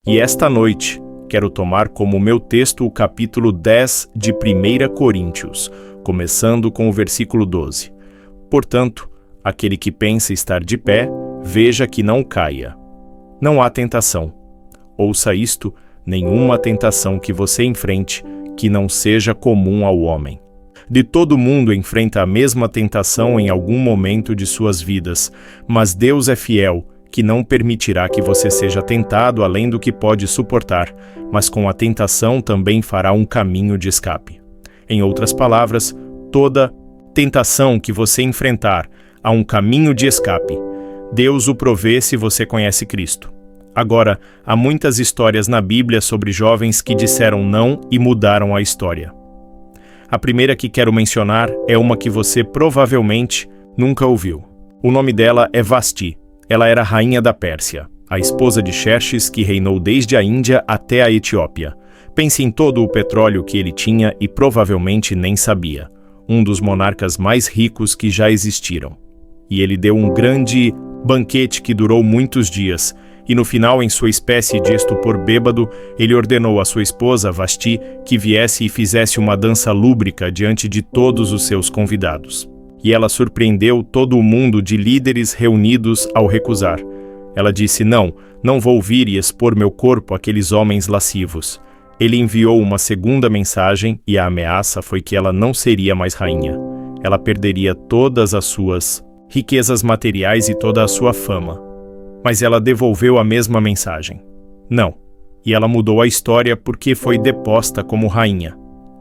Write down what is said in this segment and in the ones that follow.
E esta noite, quero tomar como meu texto o capítulo 10 de 1 Coríntios, começando com o versículo 12. Portanto, aquele que pensa estar de pé, veja que não caia. Não há tentação. Ouça isto, nenhuma tentação que você enfrente, que não seja comum ao homem. De todo mundo enfrenta a mesma tentação em algum momento de suas vidas, mas Deus é fiel, que não permitirá que você seja tentado além do que pode suportar, mas com a tentação também fará um caminho de escape. Em outras palavras, toda tentação que você enfrentar, há um caminho de escape. Deus o provê se você conhece Cristo. Agora, há muitas histórias na Bíblia sobre jovens que disseram não e mudaram a história. A primeira que quero mencionar é uma que você provavelmente nunca ouviu. O nome dela é Vasti. Ela era rainha da Pérsia, a esposa de Xerxes, que reinou desde a Índia até a Etiópia. Pense em todo o petróleo que ele tinha e provavelmente nem sabia. Um dos monarcas mais ricos que já existiram. E ele deu um grande banquete que durou muitos dias, e no final, em sua espécie de estupor bêbado, ele ordenou à sua esposa, Vasti, que viesse e fizesse uma dança lúbrica diante de todos os seus convidados. E ela surpreendeu todo o mundo de líderes reunidos ao recusar. Ela disse, não vou vir e expor meu corpo àqueles homens lascivos. Ele enviou uma segunda mensagem e a ameaça foi que ela não seria mais rainha. Ela perderia todas as suas riquezas materiais e toda a sua fama. Mas ela devolveu a mesma mensagem. Não. E ela mudou a história porque foi deposta como rainha.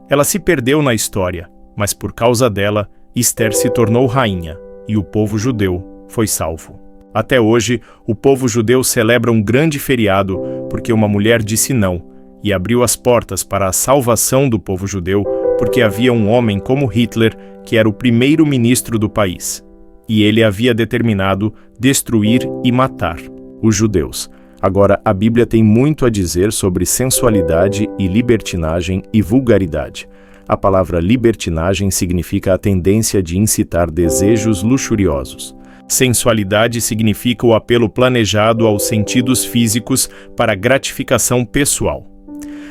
Ela se perdeu na história, mas por causa dela, Esther se tornou rainha e o povo judeu foi salvo. Até hoje, o povo judeu celebra um grande feriado porque uma mulher disse não e abriu as portas para a salvação do povo judeu porque havia um homem como Hitler que era o primeiro-ministro do país. E ele havia determinado destruir e matar os judeus. Agora, a Bíblia tem muito a dizer sobre sensualidade e libertinagem e vulgaridade. A palavra libertinagem significa a tendência de incitar desejos luxuriosos. Sensualidade significa o apelo planejado aos sentidos físicos para gratificação pessoal.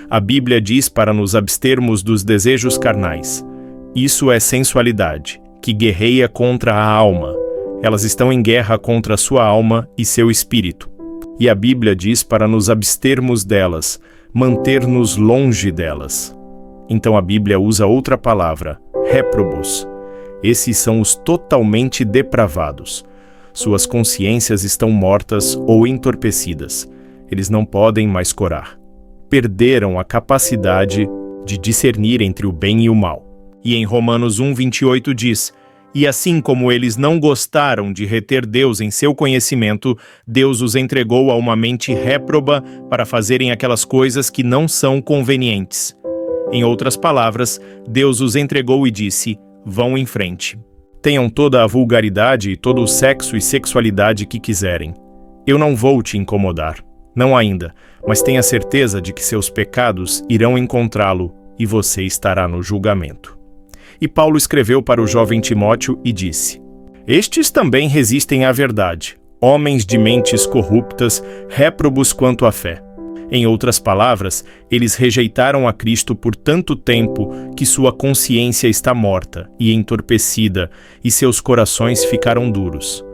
A Bíblia diz para nos abstermos dos desejos carnais. Isso é sensualidade, que guerreia contra a alma. Elas estão em guerra contra a sua alma e seu espírito. E a Bíblia diz para nos abstermos delas, manter-nos longe delas. Então a Bíblia usa outra palavra, réprobos. Esses são os totalmente depravados. Suas consciências estão mortas ou entorpecidas. Eles não podem mais corar. Perderam a capacidade de discernir entre o bem e o mal. E em Romanos 1:28 diz, e assim como eles não gostaram de reter Deus em seu conhecimento, Deus os entregou a uma mente réproba para fazerem aquelas coisas que não são convenientes. Em outras palavras, Deus os entregou e disse, vão em frente. Tenham toda a vulgaridade e todo o sexo e sexualidade que quiserem. Eu não vou te incomodar, não ainda, mas tenha certeza de que seus pecados irão encontrá-lo e você estará no julgamento. E Paulo escreveu para o jovem Timóteo e disse, estes também resistem à verdade, homens de mentes corruptas, réprobos quanto à fé. Em outras palavras, eles rejeitaram a Cristo por tanto tempo que sua consciência está morta e entorpecida e seus corações ficaram duros.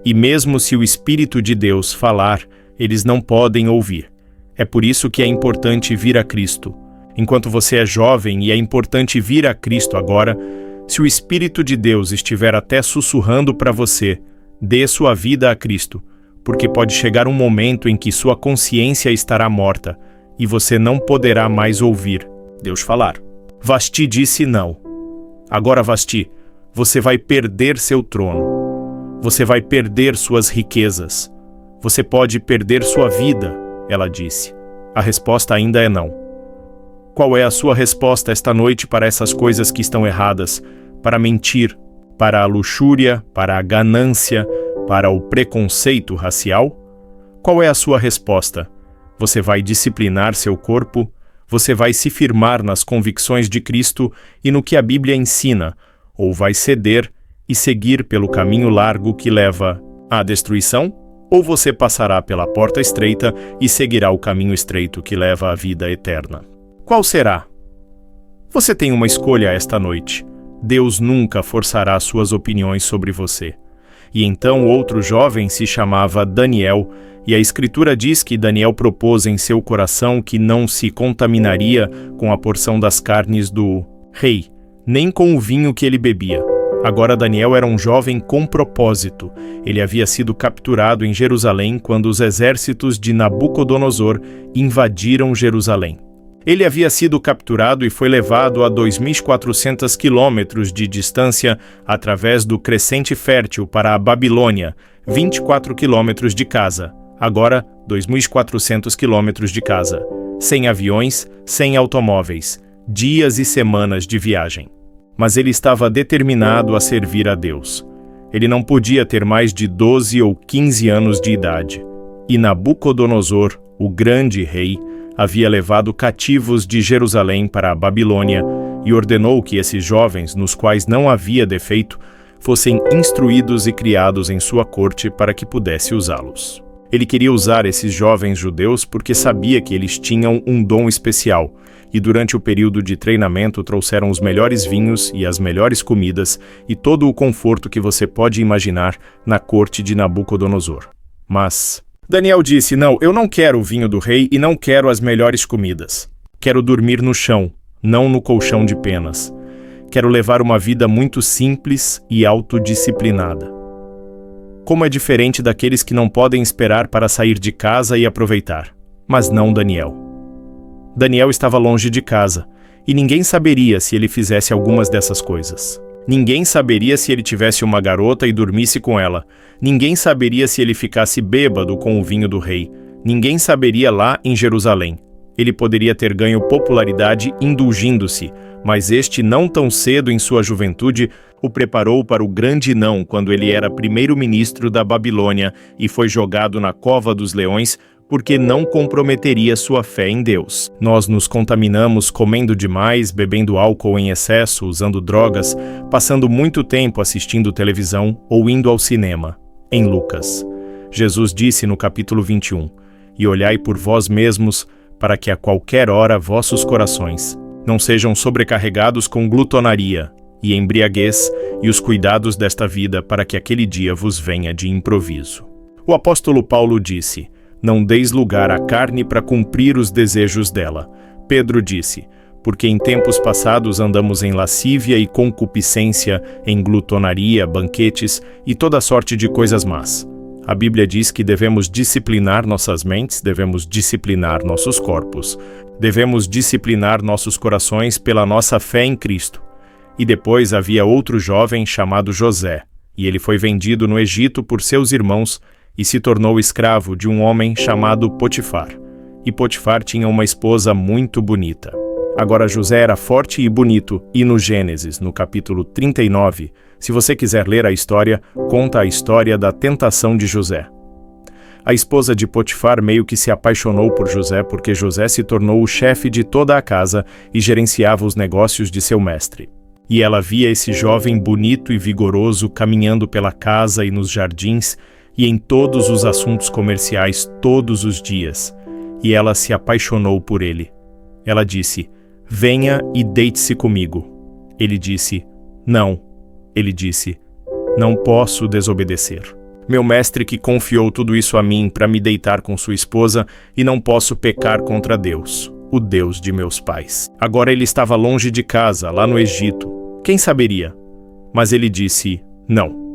E mesmo se o Espírito de Deus falar, eles não podem ouvir. É por isso que é importante vir a Cristo. Enquanto você é jovem e é importante vir a Cristo agora, se o Espírito de Deus estiver até sussurrando para você, dê sua vida a Cristo, porque pode chegar um momento em que sua consciência estará morta e você não poderá mais ouvir Deus falar. Vasti disse não. Agora, Vasti, você vai perder seu trono. Você vai perder suas riquezas. Você pode perder sua vida, ela disse. A resposta ainda é não. Qual é a sua resposta esta noite para essas coisas que estão erradas? Para mentir, para a luxúria, para a ganância, para o preconceito racial? Qual é a sua resposta? Você vai disciplinar seu corpo? Você vai se firmar nas convicções de Cristo e no que a Bíblia ensina? Ou vai ceder e seguir pelo caminho largo que leva à destruição? ou você passará pela porta estreita e seguirá o caminho estreito que leva à vida eterna. Qual será? Você tem uma escolha esta noite. Deus nunca forçará suas opiniões sobre você. E então outro jovem se chamava Daniel, e a Escritura diz que Daniel propôs em seu coração que não se contaminaria com a porção das carnes do rei, nem com o vinho que ele bebia. Agora Daniel era um jovem com propósito. Ele havia sido capturado em Jerusalém quando os exércitos de Nabucodonosor invadiram Jerusalém. Ele havia sido capturado e foi levado a 2.400 quilômetros de distância através do Crescente Fértil para a Babilônia, 24 quilômetros de casa. Agora, 2.400 quilômetros de casa. Sem aviões, sem automóveis. Dias e semanas de viagem. Mas ele estava determinado a servir a Deus. Ele não podia ter mais de 12 ou 15 anos de idade. E Nabucodonosor, o grande rei, havia levado cativos de Jerusalém para a Babilônia e ordenou que esses jovens, nos quais não havia defeito, fossem instruídos e criados em sua corte para que pudesse usá-los. Ele queria usar esses jovens judeus porque sabia que eles tinham um dom especial, e durante o período de treinamento trouxeram os melhores vinhos e as melhores comidas e todo o conforto que você pode imaginar na corte de Nabucodonosor. Mas Daniel disse: não, eu não quero o vinho do rei e não quero as melhores comidas. Quero dormir no chão, não no colchão de penas. Quero levar uma vida muito simples e autodisciplinada. Como é diferente daqueles que não podem esperar para sair de casa e aproveitar. Mas não Daniel. Daniel estava longe de casa, e ninguém saberia se ele fizesse algumas dessas coisas. Ninguém saberia se ele tivesse uma garota e dormisse com ela. Ninguém saberia se ele ficasse bêbado com o vinho do rei. Ninguém saberia lá em Jerusalém. Ele poderia ter ganho popularidade indulgindo-se, mas este não tão cedo em sua juventude o preparou para o grande não quando ele era primeiro-ministro da Babilônia e foi jogado na cova dos leões porque não comprometeria sua fé em Deus. Nós nos contaminamos comendo demais, bebendo álcool em excesso, usando drogas, passando muito tempo assistindo televisão ou indo ao cinema. Em Lucas, Jesus disse no capítulo 21, e olhai por vós mesmos, para que a qualquer hora vossos corações não sejam sobrecarregados com glutonaria e embriaguez e os cuidados desta vida, para que aquele dia vos venha de improviso. O apóstolo Paulo disse: não deis lugar à carne para cumprir os desejos dela. Pedro disse: porque em tempos passados andamos em lascívia e concupiscência, em glutonaria, banquetes e toda sorte de coisas más. A Bíblia diz que devemos disciplinar nossas mentes, devemos disciplinar nossos corpos, devemos disciplinar nossos corações pela nossa fé em Cristo. E depois havia outro jovem chamado José, e ele foi vendido no Egito por seus irmãos e se tornou escravo de um homem chamado Potifar. E Potifar tinha uma esposa muito bonita. Agora José era forte e bonito, e no Gênesis, no capítulo 39, se você quiser ler a história, conta a história da tentação de José. A esposa de Potifar meio que se apaixonou por José porque José se tornou o chefe de toda a casa e gerenciava os negócios de seu mestre. E ela via esse jovem bonito e vigoroso caminhando pela casa e nos jardins e em todos os assuntos comerciais todos os dias. E ela se apaixonou por ele. Ela disse: venha e deite-se comigo. Ele disse: não. Ele disse: não posso desobedecer. Meu mestre que confiou tudo isso a mim para me deitar com sua esposa, e não posso pecar contra Deus, o Deus de meus pais. Agora ele estava longe de casa, lá no Egito. Quem saberia? Mas ele disse não.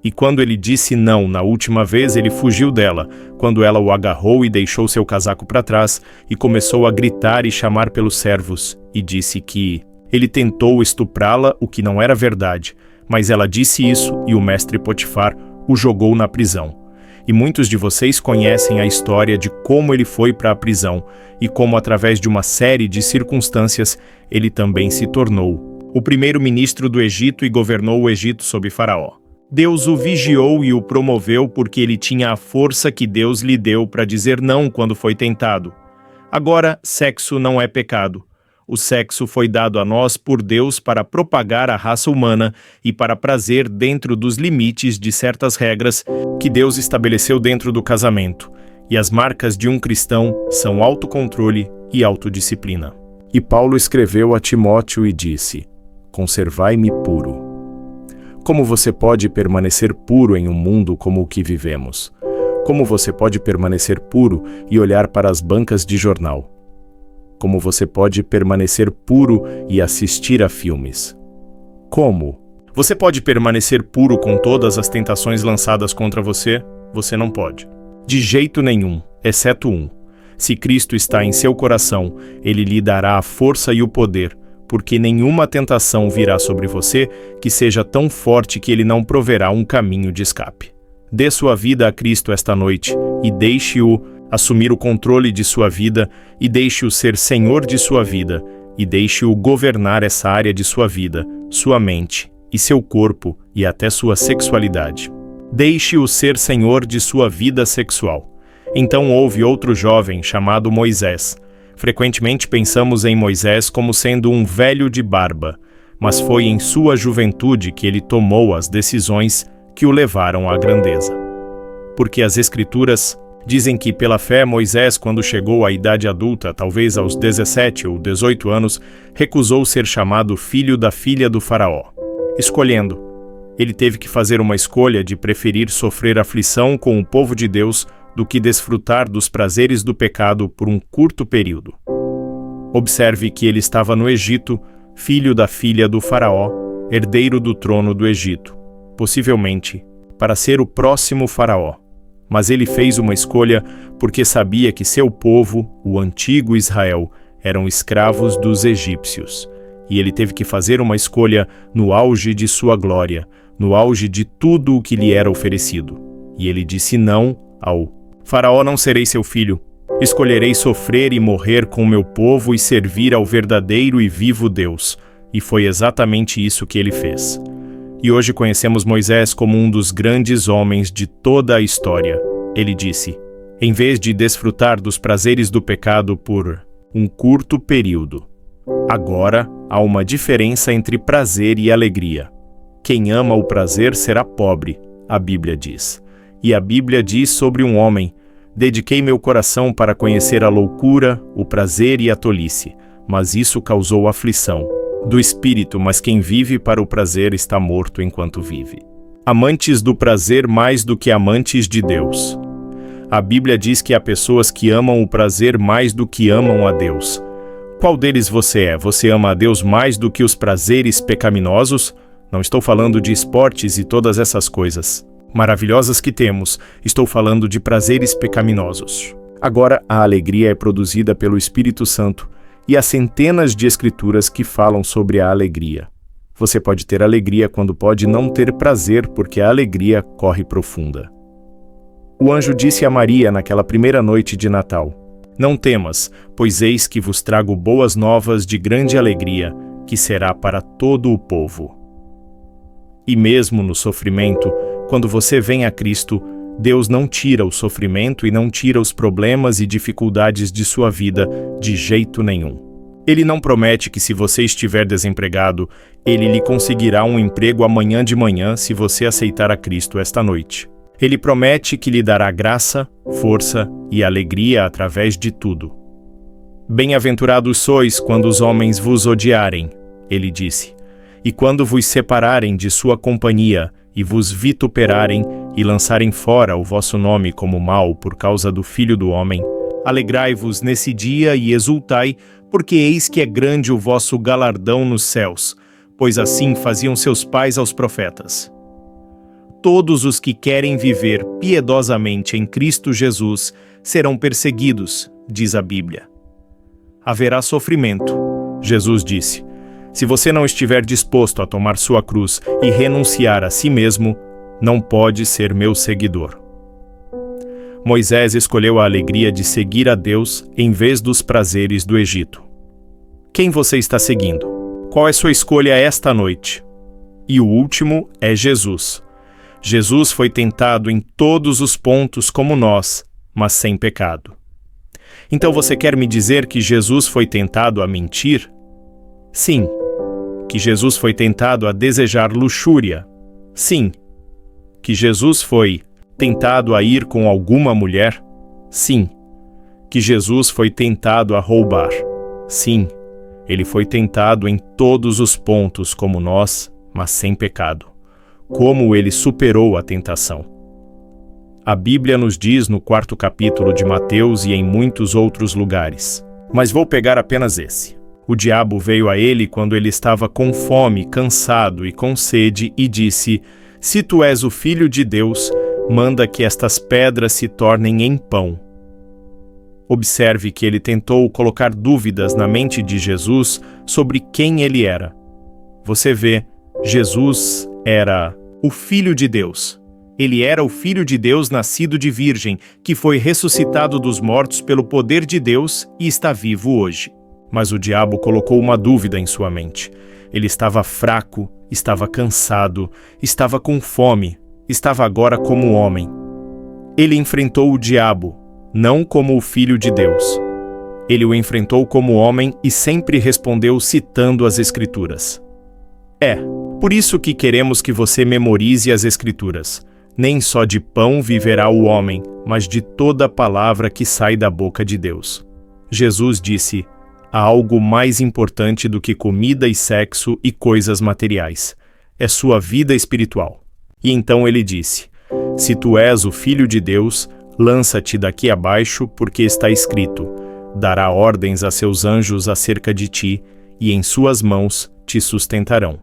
E quando ele disse não na última vez, ele fugiu dela, quando ela o agarrou e deixou seu casaco para trás, e começou a gritar e chamar pelos servos, e disse que ele tentou estuprá-la, o que não era verdade, mas ela disse isso e o mestre Potifar o jogou na prisão. E muitos de vocês conhecem a história de como ele foi para a prisão e como, através de uma série de circunstâncias, ele também se tornou o primeiro-ministro do Egito e governou o Egito sob Faraó. Deus o vigiou e o promoveu porque ele tinha a força que Deus lhe deu para dizer não quando foi tentado. Agora, sexo não é pecado. o sexo foi dado a nós por Deus para propagar a raça humana e para prazer dentro dos limites de certas regras que Deus estabeleceu dentro do casamento. E as marcas de um cristão são autocontrole e autodisciplina. E Paulo escreveu a Timóteo e disse: conservai-me puro. Como você pode permanecer puro em um mundo como o que vivemos? Como você pode permanecer puro e olhar para as bancas de jornal? Como você pode permanecer puro e assistir a filmes? Como? Você pode permanecer puro com todas as tentações lançadas contra você? Você não pode. De jeito nenhum, exceto um. Se Cristo está em seu coração, Ele lhe dará a força e o poder, porque nenhuma tentação virá sobre você que seja tão forte que Ele não proverá um caminho de escape. Dê sua vida a Cristo esta noite e deixe-o assumir o controle de sua vida e deixe-o ser Senhor de sua vida e deixe-o governar essa área de sua vida, sua mente e seu corpo e até sua sexualidade. Deixe-o ser Senhor de sua vida sexual. Então houve outro jovem chamado Moisés. Frequentemente pensamos em Moisés como sendo um velho de barba, mas foi em sua juventude que ele tomou as decisões que o levaram à grandeza. Porque as Escrituras dizem que pela fé Moisés, quando chegou à idade adulta, talvez aos 17 ou 18 anos, recusou ser chamado filho da filha do faraó. Escolhendo, ele teve que fazer uma escolha de preferir sofrer aflição com o povo de Deus do que desfrutar dos prazeres do pecado por um curto período. Observe que ele estava no Egito, filho da filha do faraó, herdeiro do trono do Egito, possivelmente para ser o próximo faraó. Mas ele fez uma escolha porque sabia que seu povo, o antigo Israel, eram escravos dos egípcios. E ele teve que fazer uma escolha no auge de sua glória, no auge de tudo o que lhe era oferecido. E ele disse não ao Faraó: não serei seu filho. Escolherei sofrer e morrer com meu povo e servir ao verdadeiro e vivo Deus. E foi exatamente isso que ele fez. E hoje conhecemos Moisés como um dos grandes homens de toda a história. Ele disse: em vez de desfrutar dos prazeres do pecado por um curto período, agora há uma diferença entre prazer e alegria. Quem ama o prazer será pobre, a Bíblia diz. E a Bíblia diz sobre um homem: dediquei meu coração para conhecer a loucura, o prazer e a tolice, mas isso causou aflição do espírito, mas quem vive para o prazer está morto enquanto vive. Amantes do prazer mais do que amantes de Deus. A Bíblia diz que há pessoas que amam o prazer mais do que amam a Deus. Qual deles você é? Você ama a Deus mais do que os prazeres pecaminosos? Não estou falando de esportes e todas essas coisas maravilhosas que temos. Estou falando de prazeres pecaminosos. Agora, a alegria é produzida pelo Espírito Santo e há centenas de escrituras que falam sobre a alegria. Você pode ter alegria quando pode não ter prazer, porque a alegria corre profunda. O anjo disse a Maria naquela primeira noite de Natal: não temas, pois eis que vos trago boas novas de grande alegria, que será para todo o povo. E mesmo no sofrimento, quando você vem a Cristo, Deus não tira o sofrimento e não tira os problemas e dificuldades de sua vida de jeito nenhum. Ele não promete que se você estiver desempregado, Ele lhe conseguirá um emprego amanhã de manhã se você aceitar a Cristo esta noite. Ele promete que lhe dará graça, força e alegria através de tudo. Bem-aventurados sois quando os homens vos odiarem, Ele disse, e quando vos separarem de sua companhia, e vos vituperarem e lançarem fora o vosso nome como mal por causa do Filho do Homem. Alegrai-vos nesse dia e exultai, porque eis que é grande o vosso galardão nos céus, pois assim faziam seus pais aos profetas. Todos os que querem viver piedosamente em Cristo Jesus serão perseguidos, diz a Bíblia. Haverá sofrimento. Jesus disse: se você não estiver disposto a tomar sua cruz e renunciar a si mesmo, não pode ser meu seguidor. Moisés escolheu a alegria de seguir a Deus em vez dos prazeres do Egito. Quem você está seguindo? Qual é sua escolha esta noite? E o último é Jesus. Jesus foi tentado em todos os pontos como nós, mas sem pecado. Então você quer me dizer que Jesus foi tentado a mentir? Sim. Que Jesus foi tentado a desejar luxúria? Sim. Que Jesus foi tentado a ir com alguma mulher? Sim. Que Jesus foi tentado a roubar? Sim. Ele foi tentado em todos os pontos como nós, mas sem pecado. Como ele superou a tentação? A Bíblia nos diz no 4º capítulo de Mateus e em muitos outros lugares. Mas vou pegar apenas esse. O diabo veio a ele quando ele estava com fome, cansado e com sede e disse: Se tu és o Filho de Deus, manda que estas pedras se tornem em pão. Observe que ele tentou colocar dúvidas na mente de Jesus sobre quem ele era. Você vê, Jesus era o Filho de Deus. Ele era o Filho de Deus nascido de virgem, que foi ressuscitado dos mortos pelo poder de Deus e está vivo hoje. Mas o diabo colocou uma dúvida em sua mente. Ele estava fraco, estava cansado, estava com fome, estava agora como homem. Ele enfrentou o diabo, não como o Filho de Deus. Ele o enfrentou como homem e sempre respondeu citando as Escrituras. Por isso que queremos que você memorize as Escrituras. Nem só de pão viverá o homem, mas de toda palavra que sai da boca de Deus. Jesus disse: há algo mais importante do que comida e sexo e coisas materiais. É sua vida espiritual. E então ele disse: se tu és o Filho de Deus, lança-te daqui abaixo, porque está escrito: dará ordens a seus anjos acerca de ti, e em suas mãos te sustentarão.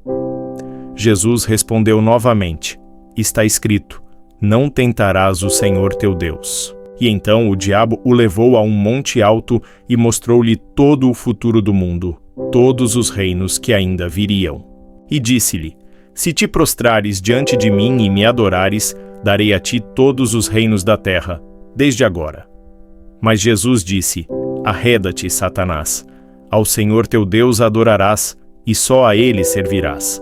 Jesus respondeu novamente: está escrito: não tentarás o Senhor teu Deus. E então o diabo o levou a um monte alto e mostrou-lhe todo o futuro do mundo, todos os reinos que ainda viriam. E disse-lhe: se te prostrares diante de mim e me adorares, darei a ti todos os reinos da terra, desde agora. Mas Jesus disse: arreda-te, Satanás. Ao Senhor teu Deus adorarás, e só a ele servirás.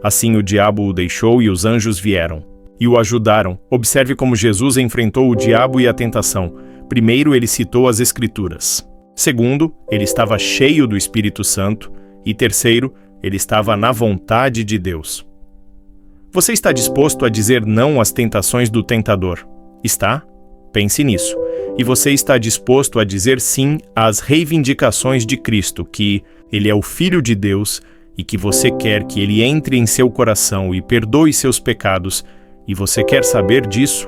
Assim o diabo o deixou e os anjos vieram e o ajudaram. Observe como Jesus enfrentou o diabo e a tentação. Primeiro, ele citou as Escrituras. Segundo, ele estava cheio do Espírito Santo. E terceiro, ele estava na vontade de Deus. Você está disposto a dizer não às tentações do tentador? Está? Pense nisso. E você está disposto a dizer sim às reivindicações de Cristo, que Ele é o Filho de Deus e que você quer que Ele entre em seu coração e perdoe seus pecados, e você quer saber disso?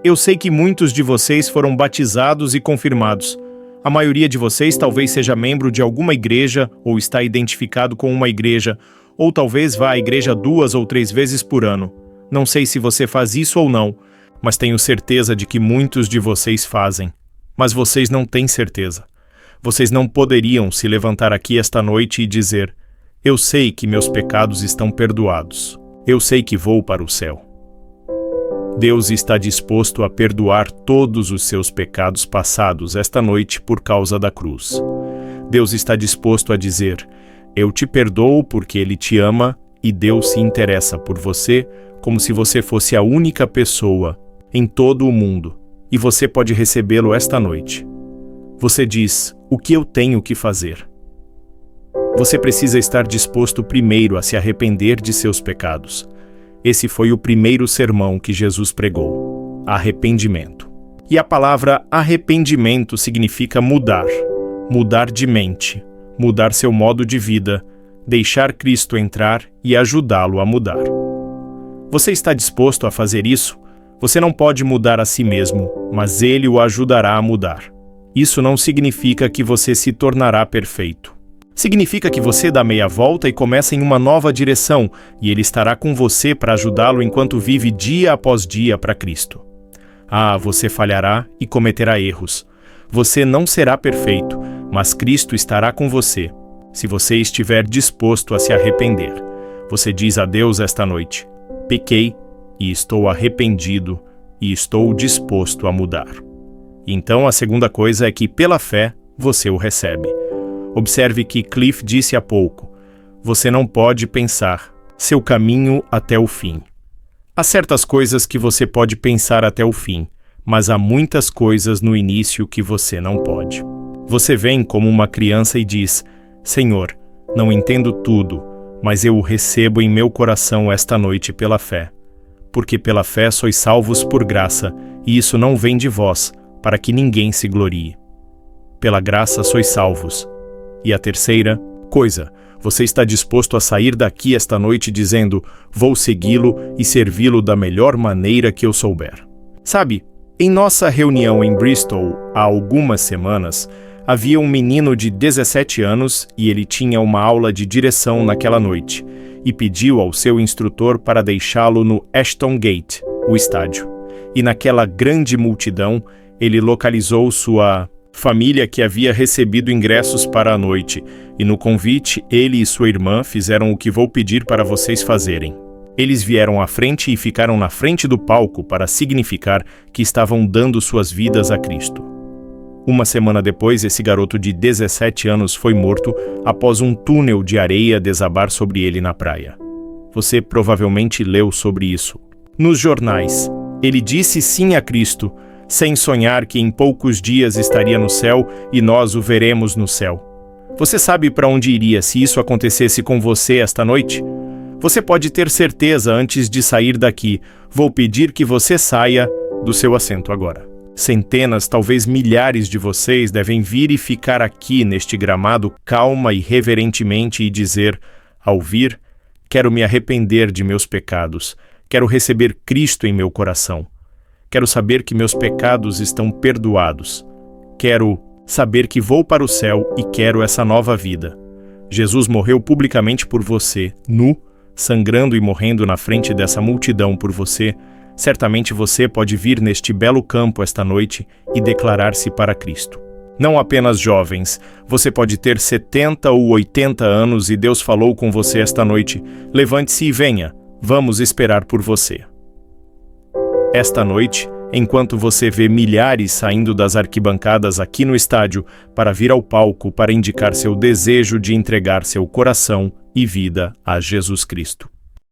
Eu sei que muitos de vocês foram batizados e confirmados. A maioria de vocês talvez seja membro de alguma igreja ou está identificado com uma igreja, ou talvez vá à igreja 2 ou 3 vezes por ano. Não sei se você faz isso ou não, mas tenho certeza de que muitos de vocês fazem. Mas vocês não têm certeza. Vocês não poderiam se levantar aqui esta noite e dizer: eu sei que meus pecados estão perdoados. Eu sei que vou para o céu. Deus está disposto a perdoar todos os seus pecados passados esta noite por causa da cruz. Deus está disposto a dizer: eu te perdoo porque Ele te ama, e Deus se interessa por você como se você fosse a única pessoa em todo o mundo, e você pode recebê-lo esta noite. Você diz: o que eu tenho que fazer? Você precisa estar disposto primeiro a se arrepender de seus pecados. Esse foi o primeiro sermão que Jesus pregou: arrependimento. E a palavra arrependimento significa mudar, mudar de mente, mudar seu modo de vida, deixar Cristo entrar e ajudá-lo a mudar. Você está disposto a fazer isso? Você não pode mudar a si mesmo, mas Ele o ajudará a mudar. Isso não significa que você se tornará perfeito. Significa que você dá meia volta e começa em uma nova direção, e Ele estará com você para ajudá-lo enquanto vive dia após dia para Cristo. Você falhará e cometerá erros. Você não será perfeito, mas Cristo estará com você, se você estiver disposto a se arrepender. Você diz a Deus esta noite: pequei e estou arrependido e estou disposto a mudar. Então a segunda coisa é que, pela fé, você o recebe. Observe que Cliff disse há pouco: você não pode pensar seu caminho até o fim. Há certas coisas que você pode pensar até o fim, mas há muitas coisas no início que você não pode. Você vem como uma criança e diz: Senhor, não entendo tudo, mas eu o recebo em meu coração esta noite pela fé. Porque pela fé sois salvos por graça, e isso não vem de vós, para que ninguém se glorie. Pela graça sois salvos. E a terceira coisa, você está disposto a sair daqui esta noite dizendo: vou segui-lo e servi-lo da melhor maneira que eu souber. Sabe, em nossa reunião em Bristol, há algumas semanas, havia um menino de 17 anos e ele tinha uma aula de direção naquela noite e pediu ao seu instrutor para deixá-lo no Ashton Gate, o estádio. E naquela grande multidão, ele localizou sua família que havia recebido ingressos para a noite, e no convite ele e sua irmã fizeram o que vou pedir para vocês fazerem. Eles vieram à frente e ficaram na frente do palco para significar que estavam dando suas vidas a Cristo. Uma semana depois, esse garoto de 17 anos foi morto após um túnel de areia desabar sobre ele na praia. Você provavelmente leu sobre isso. Nos jornais, ele disse sim a Cristo, sem sonhar que em poucos dias estaria no céu e nós o veremos no céu. Você sabe para onde iria se isso acontecesse com você esta noite? Você pode ter certeza antes de sair daqui. Vou pedir que você saia do seu assento agora. Centenas, talvez milhares de vocês devem vir e ficar aqui neste gramado calma e reverentemente e dizer, ao vir, quero me arrepender de meus pecados, quero receber Cristo em meu coração, quero saber que meus pecados estão perdoados, quero saber que vou para o céu e quero essa nova vida. Jesus morreu publicamente por você, nu, sangrando e morrendo na frente dessa multidão por você. Certamente você pode vir neste belo campo esta noite e declarar-se para Cristo. Não apenas jovens, você pode ter 70 ou 80 anos e Deus falou com você esta noite. Levante-se e venha, vamos esperar por você. Esta noite, enquanto você vê milhares saindo das arquibancadas aqui no estádio para vir ao palco para indicar seu desejo de entregar seu coração e vida a Jesus Cristo.